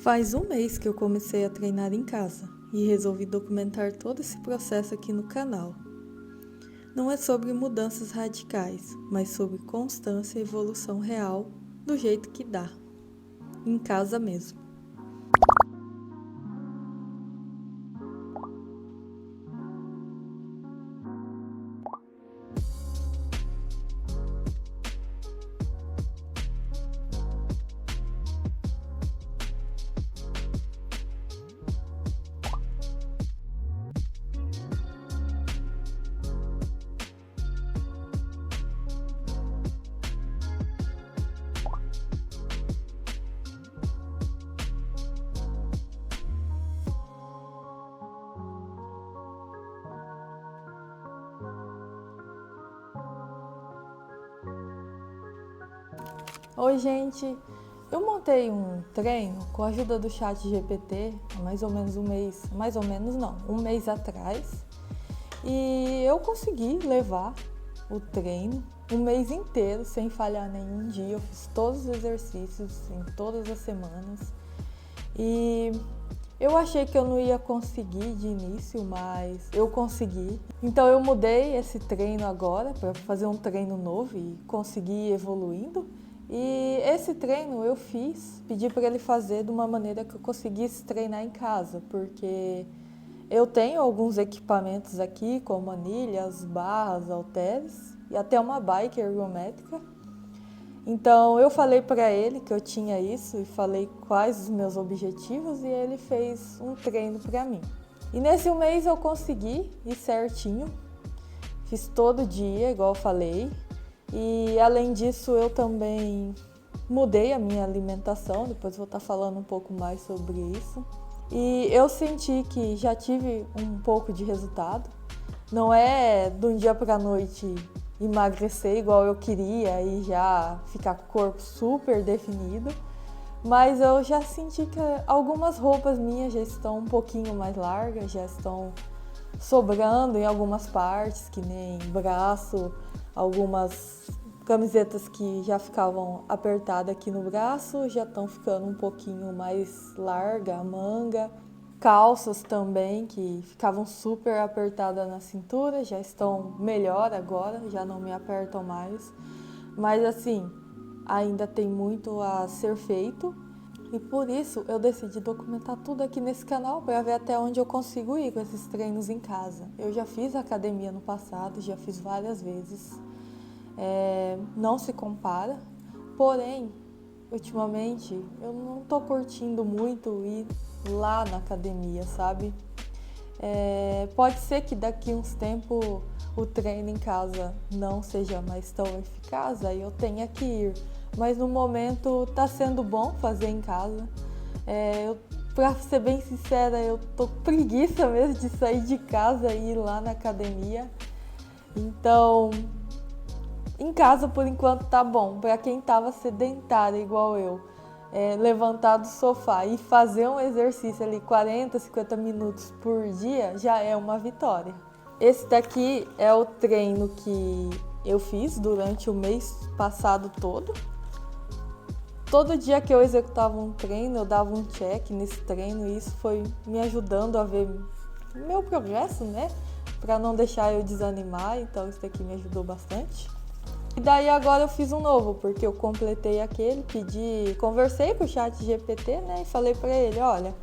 Faz um mês que eu comecei a treinar em casa e resolvi documentar todo esse processo aqui no canal. Não é sobre mudanças radicais, mas sobre constância e evolução real, do jeito que dá, em casa mesmo. Oi, gente! Eu montei um treino com a ajuda do ChatGPT há mais ou menos um mês atrás. E eu consegui levar o treino um mês inteiro sem falhar nenhum dia. Eu fiz todos os exercícios em todas as semanas. E eu achei que eu não ia conseguir de início, mas eu consegui. Então eu mudei esse treino agora para fazer um treino novo e conseguir ir evoluindo. E esse treino eu pedi para ele fazer de uma maneira que eu conseguisse treinar em casa, porque eu tenho alguns equipamentos aqui, como anilhas, barras, halteres e até uma bike ergométrica. Então eu falei para ele que eu tinha isso e falei quais os meus objetivos e ele fez um treino para mim. E nesse mês eu consegui ir certinho, fiz todo dia, igual eu falei. E além disso eu também mudei a minha alimentação, depois vou estar falando um pouco mais sobre isso. E eu senti que já tive um pouco de resultado. Não é de um dia para a noite emagrecer igual eu queria e já ficar com o corpo super definido, mas eu já senti que algumas roupas minhas já estão um pouquinho mais largas, já estão sobrando em algumas partes, que nem braço, algumas camisetas que já ficavam apertadas aqui no braço, já estão ficando um pouquinho mais larga a manga. Calças também, que ficavam super apertadas na cintura, já estão melhor agora, já não me apertam mais. Mas assim, ainda tem muito a ser feito. E por isso eu decidi documentar tudo aqui nesse canal para ver até onde eu consigo ir com esses treinos em casa. Eu já fiz academia no passado, já fiz várias vezes. Não se compara, porém, ultimamente eu não tô curtindo muito ir lá na academia, sabe? Pode ser que daqui uns tempos o treino em casa não seja mais tão eficaz, aí eu tenha que ir. Mas no momento tá sendo bom fazer em casa. Pra ser bem sincera, eu tô com preguiça mesmo de sair de casa e ir lá na academia. Então, em casa por enquanto tá bom. Pra quem tava sedentário igual eu, levantar do sofá e fazer um exercício ali 40, 50 minutos por dia já é uma vitória. Esse daqui é o treino que eu fiz durante o mês passado todo. Todo dia que eu executava um treino, eu dava um check nesse treino e isso foi me ajudando a ver meu progresso, né? Para não deixar eu desanimar, então isso daqui me ajudou bastante. E daí agora eu fiz um novo, porque eu completei aquele, conversei com o ChatGPT, né? E falei para ele, olha,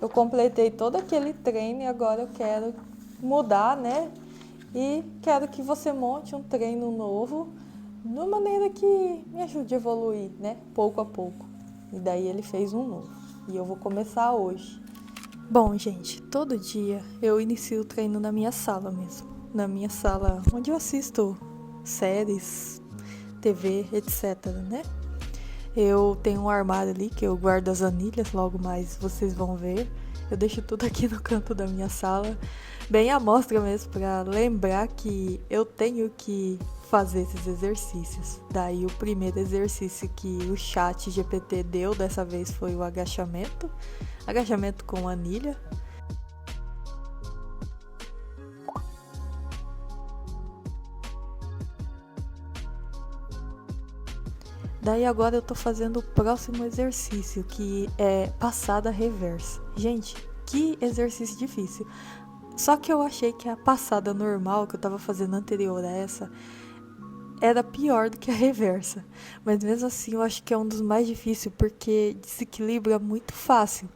eu completei todo aquele treino e agora eu quero mudar, né? E quero que você monte um treino novo, de uma maneira que me ajude a evoluir, né? Pouco a pouco. E daí ele fez um novo. E eu vou começar hoje. Bom, gente, todo dia eu inicio o treino na minha sala mesmo. Na minha sala onde eu assisto séries, TV, etc, né? Eu tenho um armário ali que eu guardo as anilhas, logo mais vocês vão ver. Eu deixo tudo aqui no canto da minha sala, bem à mostra mesmo, para lembrar que eu tenho que fazer esses exercícios. Daí o primeiro exercício que o ChatGPT deu dessa vez foi o agachamento com anilha. Daí agora eu tô fazendo o próximo exercício, que é passada reversa. Gente, que exercício difícil. Só que eu achei que a passada normal que eu tava fazendo anterior a essa era pior do que a reversa. Mas mesmo assim eu acho que é um dos mais difíceis, porque desequilibra muito fácil.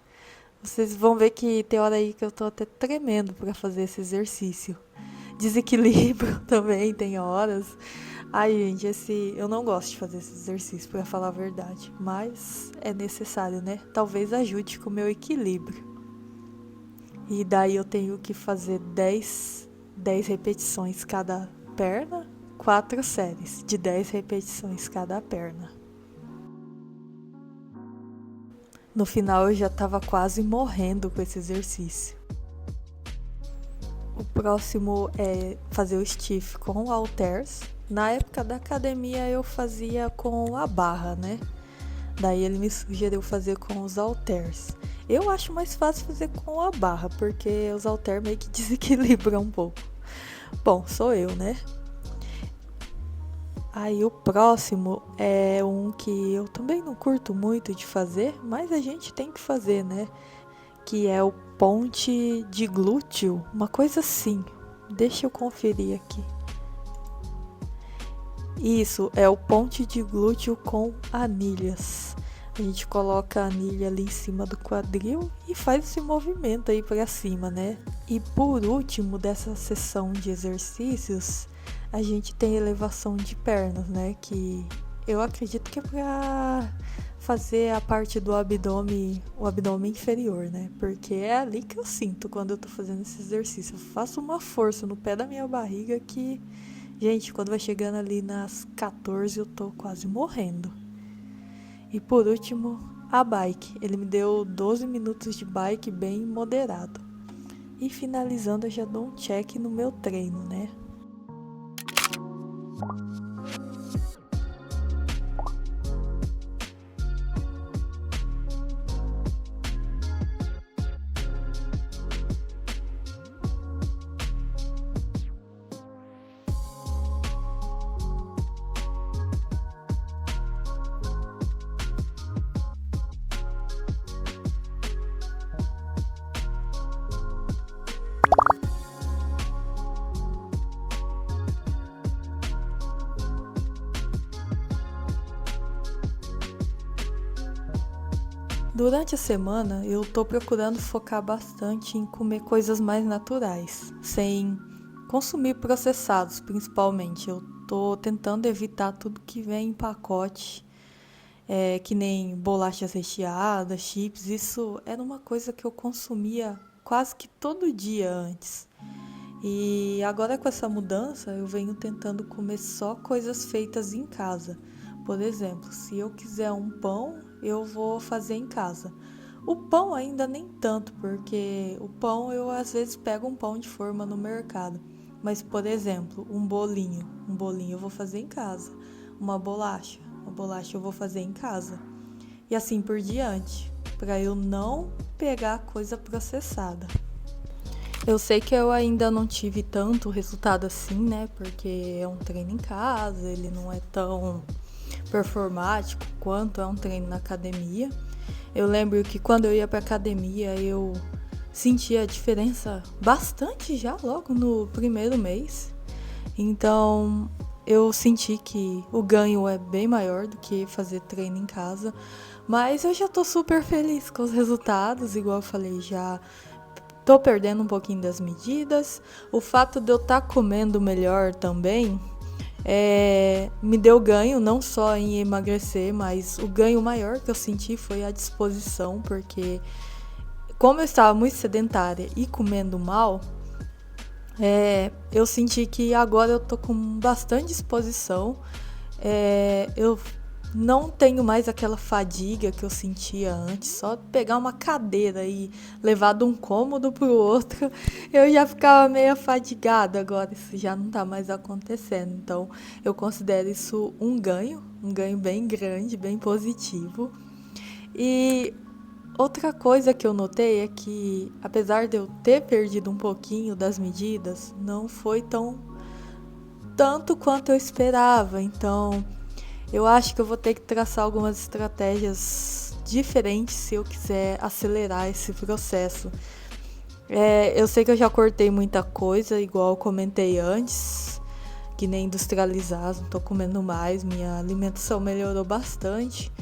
Vocês vão ver que tem hora aí que eu tô até tremendo pra fazer esse exercício. Desequilíbrio também, tem horas. Ai, gente, eu não gosto de fazer esse exercício, pra falar a verdade. Mas é necessário, né? Talvez ajude com o meu equilíbrio. E daí eu tenho que fazer 10 repetições cada perna, 4 séries de 10 repetições cada perna. No final eu já tava quase morrendo com esse exercício. O próximo é fazer o stiff com halters. Na época da academia eu fazia com a barra, né? Daí ele me sugeriu fazer com os halters. Eu acho mais fácil fazer com a barra, porque os halters meio que desequilibram um pouco. Bom, sou eu, né? Aí o próximo é um que eu também não curto muito de fazer, mas a gente tem que fazer, né? Que é o ponte de glúteo, uma coisa assim. Deixa eu conferir aqui. Isso, é o ponte de glúteo com anilhas. A gente coloca a anilha ali em cima do quadril e faz esse movimento aí pra cima, né? E por último dessa sessão de exercícios, a gente tem elevação de pernas, né? Que eu acredito que é pra fazer a parte do abdômen, o abdômen inferior, né? Porque é ali que eu sinto quando eu tô fazendo esse exercício. Eu faço uma força no pé da minha barriga que, gente, quando vai chegando ali nas 14 eu tô quase morrendo. E por último, a bike. Ele me deu 12 minutos de bike bem moderado. E finalizando, eu já dou um check no meu treino, né? Durante a semana, eu tô procurando focar bastante em comer coisas mais naturais, sem consumir processados, principalmente. Eu tô tentando evitar tudo que vem em pacote, que nem bolachas recheadas, chips. Isso era uma coisa que eu consumia quase que todo dia antes. E agora com essa mudança, eu venho tentando comer só coisas feitas em casa. Por exemplo, se eu quiser um pão, eu vou fazer em casa. O pão ainda nem tanto, porque o pão eu às vezes pego um pão de forma no mercado. Mas, por exemplo, um bolinho eu vou fazer em casa. Uma bolacha eu vou fazer em casa. E assim por diante, para eu não pegar coisa processada. Eu sei que eu ainda não tive tanto resultado assim, né? Porque é um treino em casa, ele não é tão performático quanto é um treino na academia. Eu lembro que quando eu ia pra academia, eu sentia a diferença bastante já logo no primeiro mês. Então, eu senti que o ganho é bem maior do que fazer treino em casa. Mas eu já tô super feliz com os resultados, igual eu falei, já tô perdendo um pouquinho das medidas. O fato de eu estar comendo melhor também me deu ganho, não só em emagrecer, mas o ganho maior que eu senti foi a disposição, porque como eu estava muito sedentária e comendo mal, eu senti que agora eu tô com bastante disposição. Eu não tenho mais aquela fadiga que eu sentia antes. Só pegar uma cadeira e levar de um cômodo pro outro, eu já ficava meio fadigada. Agora isso já não tá mais acontecendo. Então eu considero isso um ganho bem grande, bem positivo. E outra coisa que eu notei é que, apesar de eu ter perdido um pouquinho das medidas, não foi tanto quanto eu esperava. Então Eu acho que eu vou ter que traçar algumas estratégias diferentes se eu quiser acelerar esse processo. Eu sei que eu já cortei muita coisa, igual eu comentei antes, que nem industrializado, não tô comendo mais, minha alimentação melhorou bastante,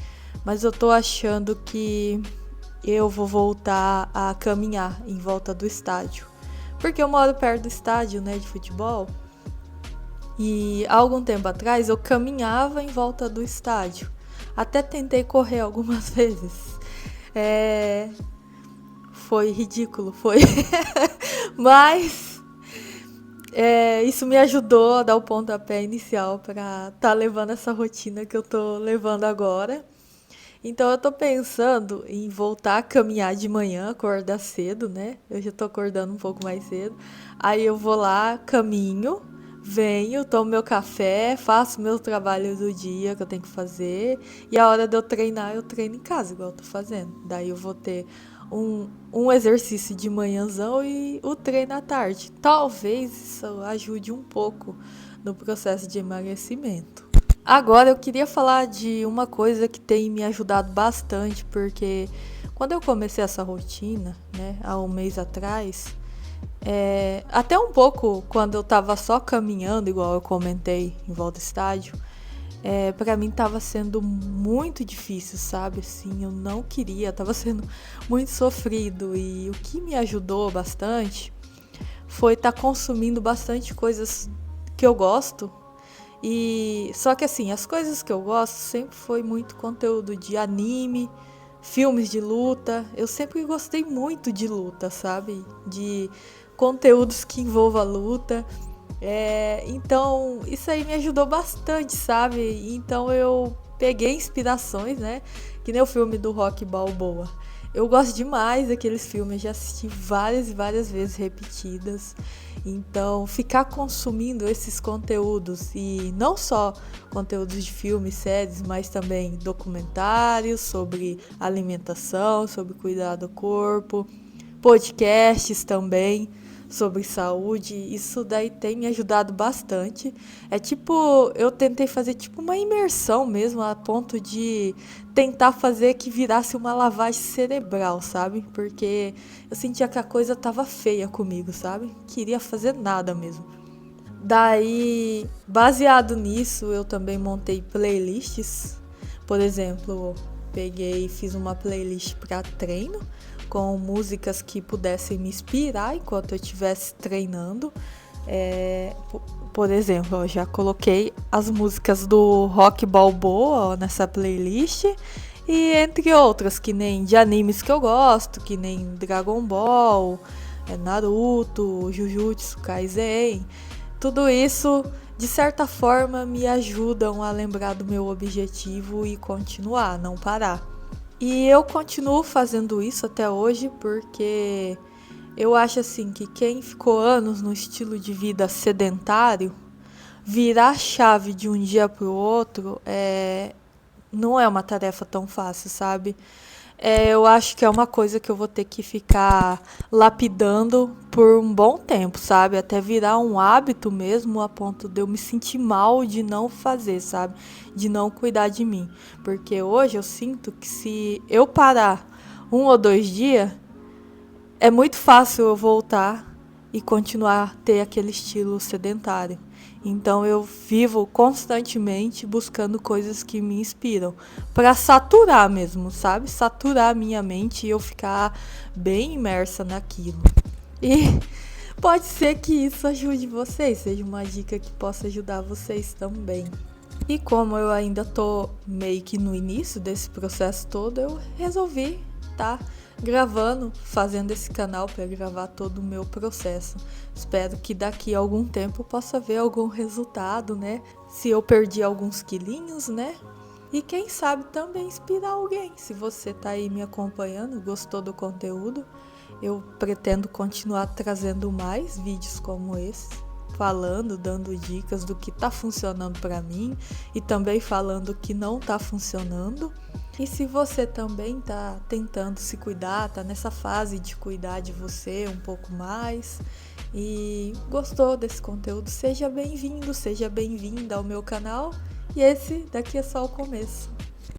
mas eu tô achando que eu vou voltar a caminhar em volta do estádio, porque eu moro perto do estádio, né, de futebol, e há algum tempo atrás eu caminhava em volta do estádio, até tentei correr algumas vezes, foi ridículo, foi, mas isso me ajudou a dar o pontapé inicial para tá levando essa rotina que eu tô levando agora. Então eu tô pensando em voltar a caminhar de manhã, acordar cedo, né? Eu já tô acordando um pouco mais cedo. Aí eu vou lá, caminho, venho, tomo meu café, faço meu trabalho do dia que eu tenho que fazer. E a hora de eu treinar, eu treino em casa, igual eu tô fazendo. Daí eu vou ter um exercício de manhãzão e o treino à tarde. Talvez isso ajude um pouco no processo de emagrecimento. Agora eu queria falar de uma coisa que tem me ajudado bastante, porque quando eu comecei essa rotina, né, há um mês atrás, até um pouco quando eu tava só caminhando, igual eu comentei em volta do estádio, para mim tava sendo muito difícil, sabe? Assim, eu não queria, tava sendo muito sofrido, e o que me ajudou bastante foi estar consumindo bastante coisas que eu gosto. E só que assim, as coisas que eu gosto sempre foi muito conteúdo de anime, filmes de luta. Eu sempre gostei muito de luta, sabe? De conteúdos que envolvam a luta. Então, isso aí me ajudou bastante, sabe? Então eu peguei inspirações, né? Que nem o filme do Rock Balboa. Eu gosto demais daqueles filmes, já assisti várias e várias vezes repetidas. Então, ficar consumindo esses conteúdos, e não só conteúdos de filmes, séries, mas também documentários sobre alimentação, sobre cuidar do corpo, podcasts também sobre saúde, isso daí tem me ajudado bastante. É tipo, eu tentei fazer tipo uma imersão mesmo, a ponto de tentar fazer que virasse uma lavagem cerebral, sabe? Porque eu sentia que a coisa tava feia comigo, sabe? Queria fazer nada mesmo. Daí, baseado nisso, eu também montei playlists. Por exemplo, peguei e fiz uma playlist para treino com músicas que pudessem me inspirar enquanto eu estivesse treinando. Por exemplo, eu já coloquei as músicas do Rock Balboa nessa playlist, e entre outras, que nem de animes que eu gosto, que nem Dragon Ball, Naruto, Jujutsu Kaisen. Tudo isso, de certa forma, me ajudam a lembrar do meu objetivo e continuar, não parar. E eu continuo fazendo isso até hoje porque eu acho assim que quem ficou anos no estilo de vida sedentário, virar a chave de um dia para o outro não é uma tarefa tão fácil, sabe? Eu acho que é uma coisa que eu vou ter que ficar lapidando por um bom tempo, sabe? Até virar um hábito mesmo, a ponto de eu me sentir mal de não fazer, sabe? De não cuidar de mim. Porque hoje eu sinto que se eu parar 1 ou 2 dias, é muito fácil eu voltar e continuar a ter aquele estilo sedentário. Então eu vivo constantemente buscando coisas que me inspiram para saturar mesmo, sabe? Saturar a minha mente e eu ficar bem imersa naquilo. E pode ser que isso ajude vocês, seja uma dica que possa ajudar vocês também. E como eu ainda tô meio que no início desse processo todo, eu resolvi gravando, fazendo esse canal para gravar todo o meu processo. Espero que daqui a algum tempo eu possa ver algum resultado, né? Se eu perdi alguns quilinhos, né? E quem sabe também inspirar alguém. Se você tá aí me acompanhando, gostou do conteúdo, eu pretendo continuar trazendo mais vídeos como esse, falando, dando dicas do que tá funcionando para mim e também falando o que não tá funcionando. E se você também tá tentando se cuidar, tá nessa fase de cuidar de você um pouco mais e gostou desse conteúdo, seja bem-vindo, seja bem-vinda ao meu canal E esse daqui é só o começo.